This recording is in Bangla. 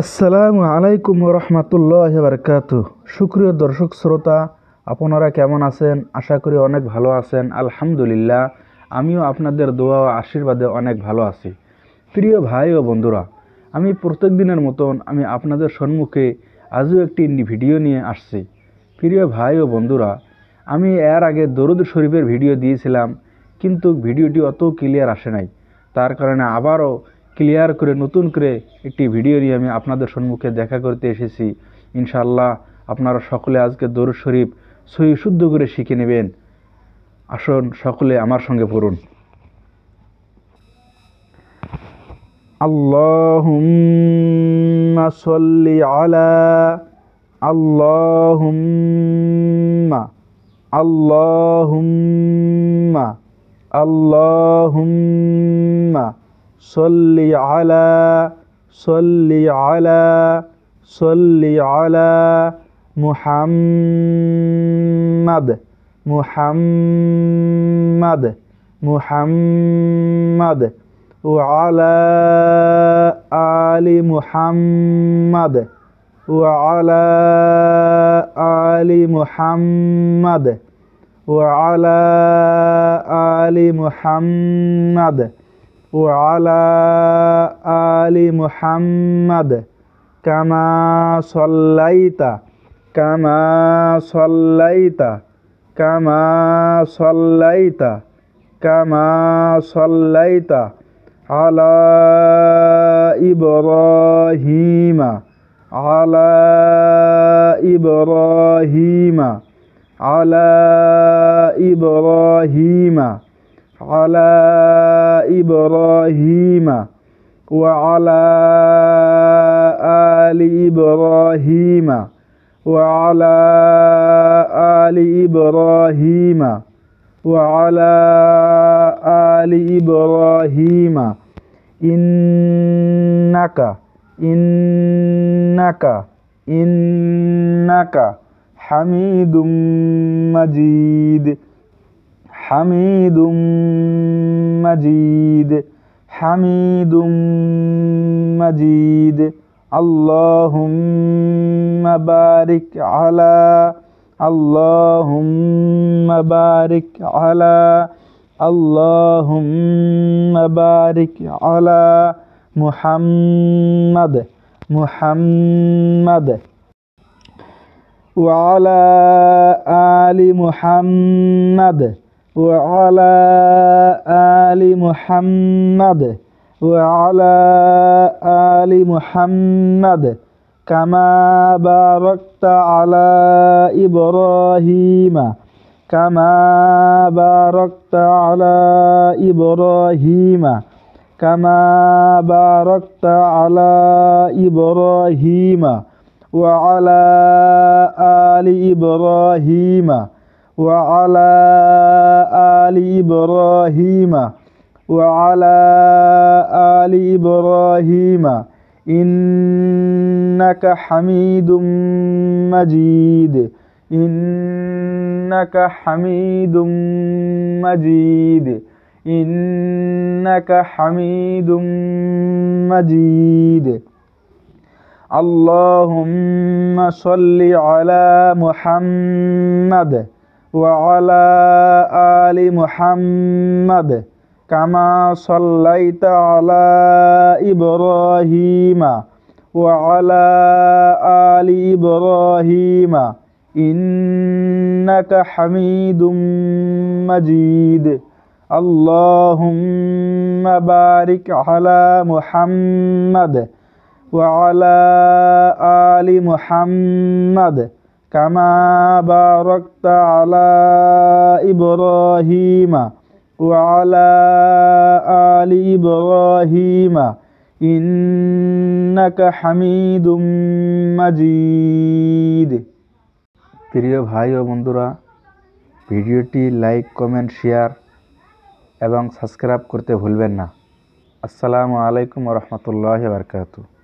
আসসালামু আলাইকুম রহমতুল্লাহি বারাকাতুহু। সুপ্রিয় দর্শক শ্রোতা, আপনারা কেমন আছেন? আশা করি অনেক ভালো আছেন। আলহামদুলিল্লাহ, আমিও আপনাদের দোয়া ও আশীর্বাদে অনেক ভালো আছি। প্রিয় ভাই ও বন্ধুরা, আমি প্রত্যেক দিনের মতন আমি আপনাদের সম্মুখে আজও একটি ভিডিও নিয়ে আসছি। প্রিয় ভাই ও বন্ধুরা, আমি এর আগে দরুদ শরীফের ভিডিও দিয়েছিলাম, কিন্তু ভিডিওটি অত ক্লিয়ার আসে নাই। তার কারণে আবারও ক্লিয়ার করে নতুন করে একটি ভিডিও নিয়ে আমি আপনাদের সম্মুখে দেখা করতে এসেছি। ইনশাআল্লাহ আপনারা সকলে আজকে দরুদ শরীফ সহি শুদ্ধ করে শিখে নেবেন। আসুন সকলে আমার সঙ্গে পড়ুন। আল্লাহুম্মা সাল্লি আলা আল্লাহুম্মা আল্লাহুম্মা আল্লাহুম্মা সাল্লি আলা সাল্লি আলা সাল্লি আলা মুহাম্মাদ মুহাম্মাদ মুহাম্মাদ ওয়া আলা আলি মুহাম্মাদ ওয়া আলা আলি মুহাম্মাদ ওয়া আলা আলি মুহাম্মাদ ওয়া আলা আলি মুহাম্মাদ কামা সাল্লাইতা কামা সাল্লাইতা কামা সাল্লাইতা কামা সাল্লাইতা আলা ইব্রাহিমা আলা ইব্রাহিমা আলা ইব্রাহিমা আলা ইব্রাহিমা ওয়া আলা আলি ইব্রাহিমা ওয়া আলা আলি ইব্রাহিমা ওয়া আলা আলি ইব্রাহিমা ইন্নাকা ইন্নাকা ইন্নাকা হামিদুম মাজিদ হামিদুম মাজিদ হামিদুম মাজিদ আল্লাহুম্মা বারিক আলা আল্লাহুম্মা বারিক আলা আল্লাহুম্মা বারিক আলা মুহাম্মাদ মুহাম্মাদ ওয়া আলা আলি মুহাম্মাদ ওয়া আলা আলি মুহাম্মাদ ওয়া আলা আলি মুহাম্মাদ কামা বারাকতা আলা ইব্রাহিমা কামা বারাকতা আলা ইব্রাহিমা কামা বারাকতা আলা ইব্রাহিমা ওয়া আলা আলি ইব্রাহিমা ওয়া আলা আলি ইব্রাহিমা ওয়া আলা আলি ইব্রাহিমা ইন্নাকা হামিদুম মাজিদ ইন্নাকা হামিদুম মাজিদ ইন্নাকা হামিদুম মাজিদ আল্লাহুম্মা সাল্লি আলা মুহাম্মাদ ওয়া আলা আলি মুহাম্মাদ কামা সাল্লাইতা আলা ইব্রাহিমা ওয়া আলা আলি ইব্রাহিমা ইন্নাকা হামিদুম মাজিদ আল্লাহুম্মা বারিক আলা মুহাম্মাদ ওয়া আলা আলি মুহাম্মাদ কামা বারাকতা আলা ইব্রাহিমা ওয়া আলা আলি ইব্রাহিমা ইন্নাকা হামিদুম মাজিদ। প্রিয় ভাই ও বন্ধুরা, ভিডিওটি লাইক, কমেন্ট, শেয়ার এবং সাবস্ক্রাইব করতে ভুলবেন না। আসসালামু আলাইকুম রহমতুল্লাহি বারাকাতুহু।